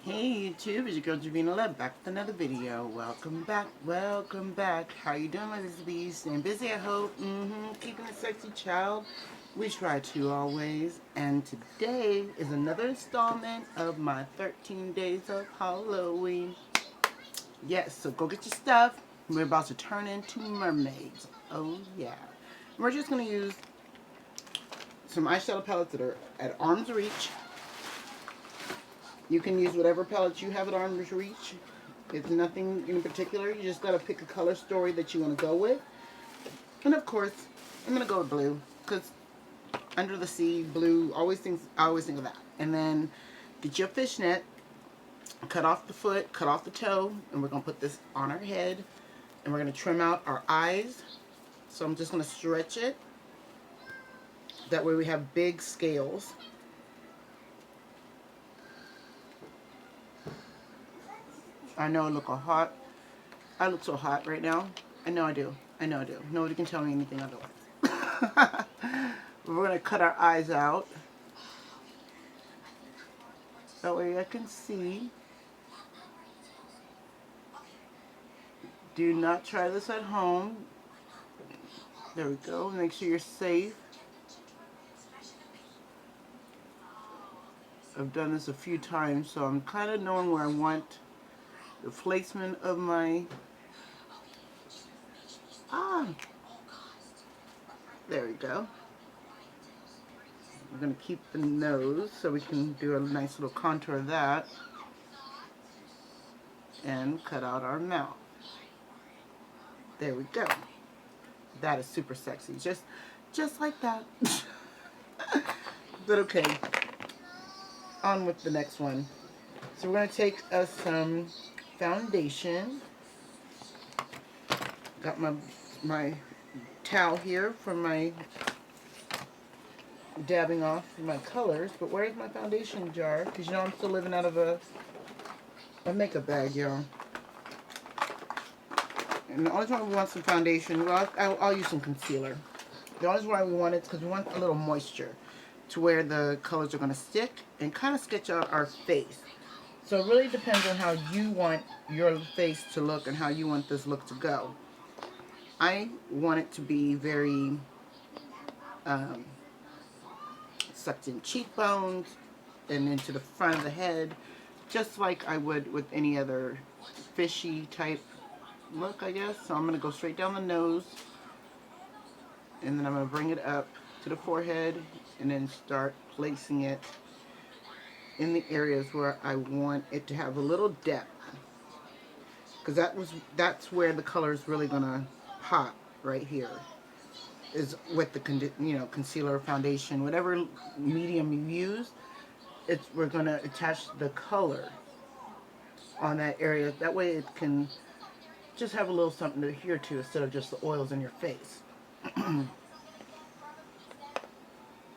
Hey YouTube, it's your girl Javina Love back with another video. Welcome back, welcome back. How you doing, my bees? Staying busy, I hope. Keeping a sexy child. We try to always. And today is another installment of my 13 days of Halloween. Yes, so go get your stuff. We're about to turn into mermaids. Oh yeah. We're just gonna use some eyeshadow palettes that are at arm's reach. You can use whatever palettes you have at arm's reach. It's nothing in particular. You just gotta pick a color story that you want to go with. And of course, I'm gonna go with blue because under the sea, blue. I always think of that. And then get your fishnet, cut off the foot, cut off the toe, and we're gonna put this on our head. And we're gonna trim out our eyes. So I'm just gonna stretch it. That way we have big scales. I know I look all hot. I look so hot right now. I know I do. I know I do. Nobody can tell me anything otherwise. We're going to cut our eyes out. That way I can see. Do not try this at home. There we go. Make sure you're safe. I've done this a few times, so I'm kind of knowing where I want the placement of my... There we go. We're going to keep the nose so we can do a nice little contour of that. And cut out our mouth. There we go. That is super sexy. Just like that. But okay. On with the next one. So we're going to take us some foundation. Got my towel here for my dabbing off my colors. But where's my foundation jar? Because you know I'm still living out of a makeup bag, y'all. And the only time we want some foundation, well, I'll use some concealer. The only reason why we want it is because we want a little moisture to where the colors are going to stick and kind of sketch out our face. So it really depends on how you want your face to look and how you want this look to go. I want it to be very sucked in cheekbones and into the front of the head, just like I would with any other fishy type look, I guess. So I'm going to go straight down the nose, and then I'm going to bring it up to the forehead and then start placing it in the areas where I want it to have a little depth, because that's where the color is really going to pop right here, is with the concealer, foundation, whatever medium you use. We're going to attach the color on that area. That way it can just have a little something to adhere to instead of just the oils in your face.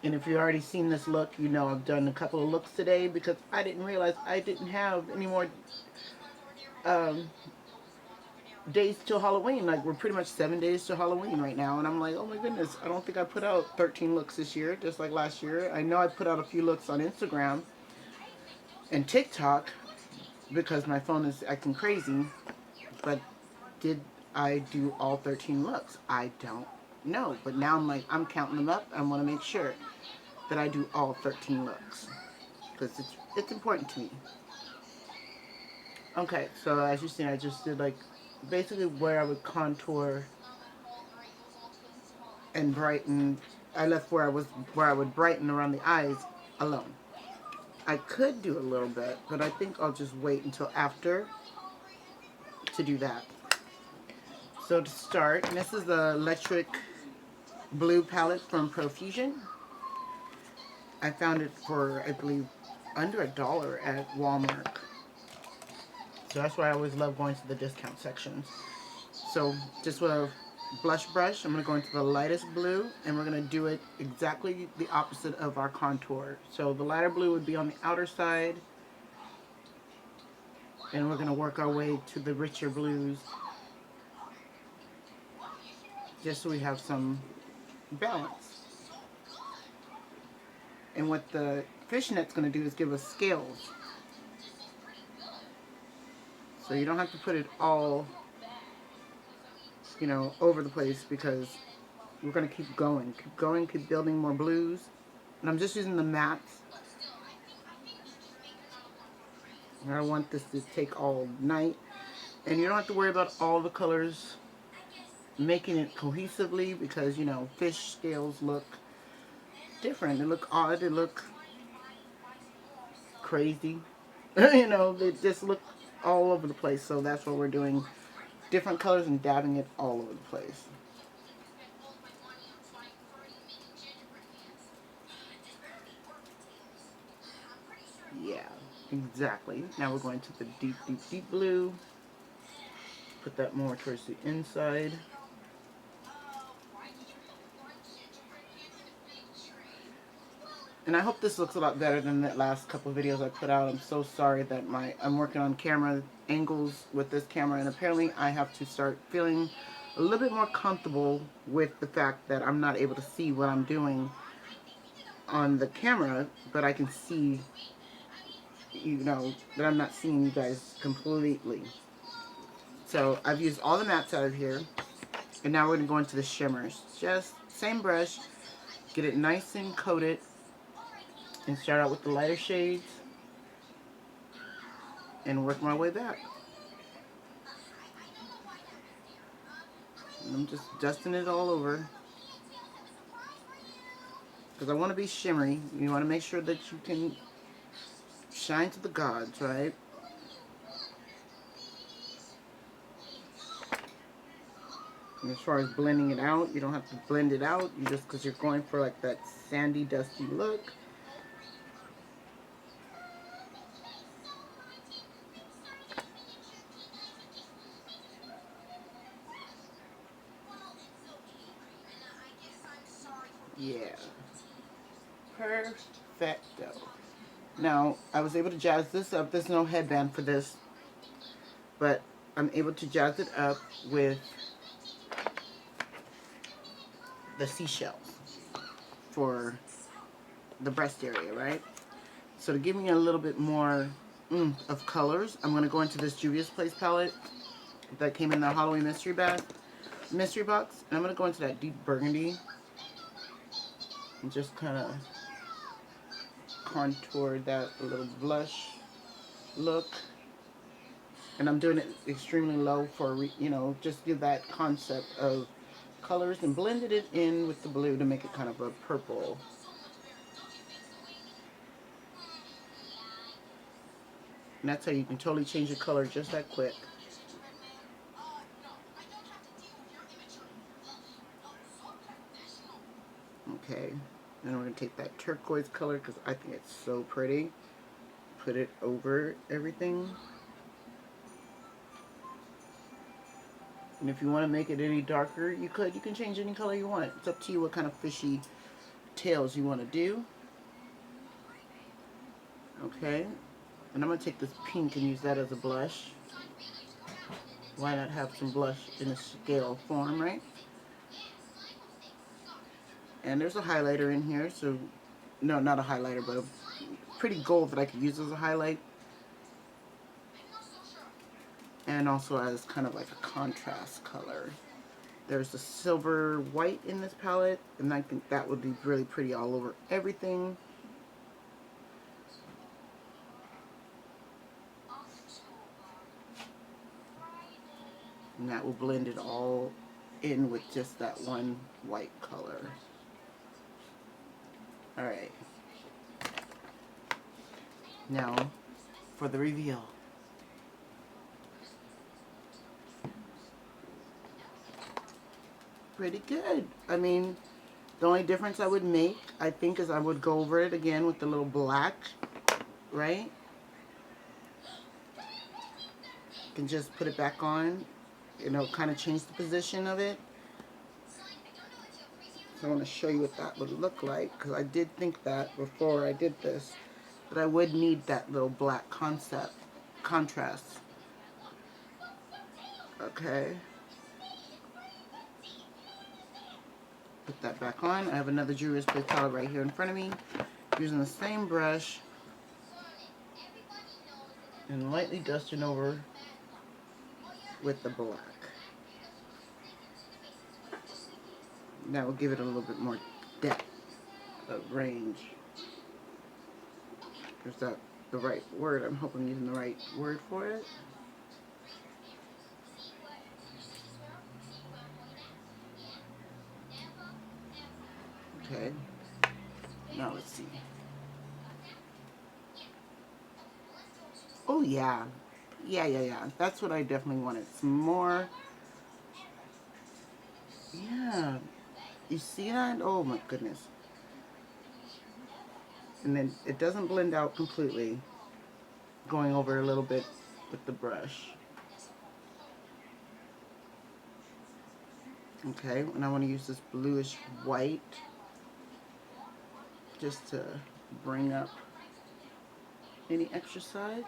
And if you've already seen this look, you know I've done a couple of looks today because I didn't realize I didn't have any more days till Halloween. Like, we're pretty much 7 days till Halloween right now, and I'm like, oh my goodness, I don't think I put out 13 looks this year, just like last year. I know I put out a few looks on Instagram and TikTok because my phone is acting crazy, but did I do all 13 looks? I don't know, but now I'm counting them up. I want to make sure that I do all 13 looks because it's important to me. Okay, so as you've seen, I just did like basically where I would contour and brighten. I left where I would brighten around the eyes alone. I could do a little bit, but I think I'll just wait until after to do that. So to start, and this is the electric blue palette from Profusion. I found it for, I believe, under $1 at Walmart. So that's why I always love going to the discount sections. So just with a blush brush, I'm going to go into the lightest blue, and we're going to do it exactly the opposite of our contour. So the lighter blue would be on the outer side, and we're going to work our way to the richer blues, just so we have some balance. And what the fishnet's going to do is give us scales. So you don't have to put it all, you know, over the place, because we're going to keep going, keep building more blues. And I'm just using the mattes. I don't want this to take all night. And you don't have to worry about all the colors making it cohesively, because, you know, fish scales look different. They look odd. They look crazy. You know, they just look all over the place. So that's what we're doing. Different colors and dabbing it all over the place. Yeah, exactly. Now we're going to the deep, deep, deep blue. Put that more towards the inside. And I hope this looks a lot better than that last couple of videos I put out. I'm so sorry that I'm working on camera angles with this camera, and apparently I have to start feeling a little bit more comfortable with the fact that I'm not able to see what I'm doing on the camera, but I can see, you know, that I'm not seeing you guys completely. So I've used all the mattes out of here, and now we're going to go into the shimmers. Just same brush, get it nice and coated, and start out with the lighter shades and work my way back. And I'm just dusting it all over, because I want to be shimmery. You want to make sure that you can shine to the gods, right? And as far as blending it out, you don't have to blend it out. You just, because you're going for like that sandy, dusty look. Yeah. Perfecto. Now, I was able to jazz this up. There's no headband for this, but I'm able to jazz it up with the seashells for the breast area, right? So to give me a little bit more of colors, I'm going to go into this Juvia's Place palette that came in the Halloween mystery box, and I'm going to go into that deep burgundy and just kind of contour that little blush look. And I'm doing it extremely low for, you know, just give that concept of colors, and blended it in with the blue to make it kind of a purple. And that's how you can totally change the color just that quick. Okay, then we're going to take that turquoise color, because I think it's so pretty. Put it over everything. And if you want to make it any darker, you could. You can change any color you want. It's up to you what kind of fishy tails you want to do. Okay, and I'm going to take this pink and use that as a blush. Why not have some blush in a scale form, right? And there's a highlighter in here, so, no, not a highlighter, but a pretty gold that I could use as a highlight. And also as kind of like a contrast color. There's a silver white in this palette, and I think that would be really pretty all over everything. And that will blend it all in with just that one white color. Alright. Now, for the reveal. Pretty good. I mean, the only difference I would make, I think, is I would go over it again with the little black, right? You can just put it back on, you know, kind of change the position of it. So I want to show you what that would look like, because I did think that before I did this, that I would need that little black contrast. Okay. Put that back on. I have another Juvia's Place palette right here in front of me. Using the same brush and lightly dusting over with the black. That will give it a little bit more depth of range. Is that the right word? I'm hoping I'm using the right word for it. Okay. Now let's see. Oh yeah. Yeah. That's what I definitely wanted. Some more. Yeah. You see that? Oh my goodness. And then it doesn't blend out completely. Going over a little bit with the brush. Okay, and I want to use this bluish white just to bring up any extra sides.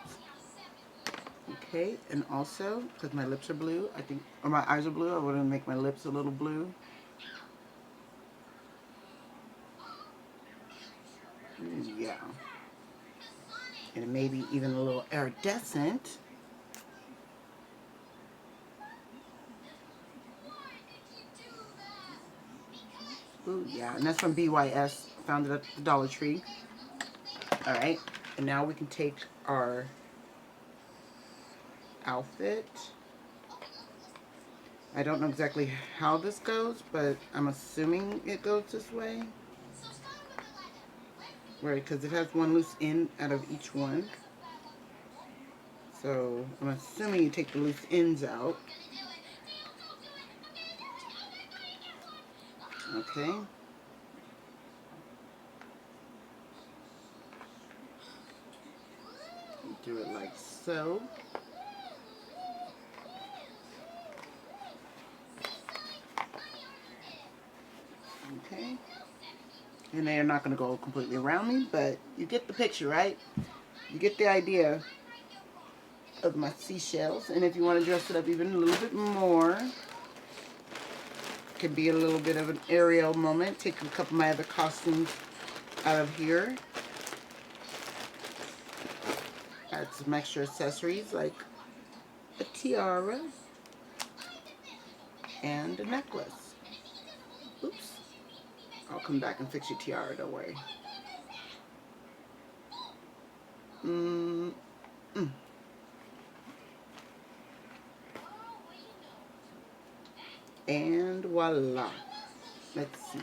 Okay, and also, because my lips are blue, I think, or my eyes are blue, I want to make my lips a little blue. Yeah. And maybe even a little iridescent. Ooh, yeah, and that's from BYS, found it at the Dollar Tree. Alright, and now we can take our outfit. I don't know exactly how this goes, but I'm assuming it goes this way. Right, because it has one loose end out of each one. So I'm assuming you take the loose ends out. Okay. Do it like so. Okay. And they are not going to go completely around me, but you get the picture, right? You get the idea of my seashells. And if you want to dress it up even a little bit more, it could be a little bit of an Ariel moment. Take a couple of my other costumes out of here. Add some extra accessories like a tiara and a necklace. Oops. I'll come back and fix your tiara, don't worry. And voila. Let's see.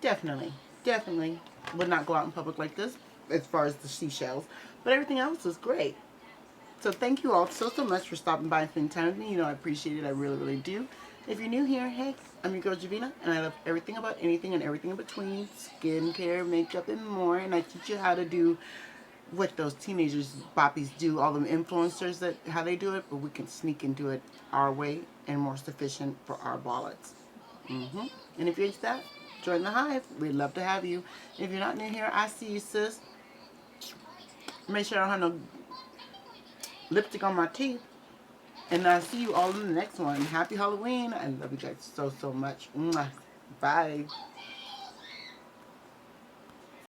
Definitely would not go out in public like this as far as the seashells. But everything else is great. So thank you all so much for stopping by and spending time with me. You know I appreciate it. I really do. If you're new here, hey, I'm your girl Javina, and I love everything about anything and everything in between. Skincare, makeup, and more. And I teach you how to do what those teenagers, boppies do, all them influencers, that how they do it, but we can sneak and do it our way and more sufficient for our wallets. And if you're into that, join the hive. We'd love to have you. If you're not new here, I see you, sis. Make sure I don't have no lipstick on my teeth. And I'll see you all in the next one. Happy Halloween. I love you guys so much. Mwah. Bye.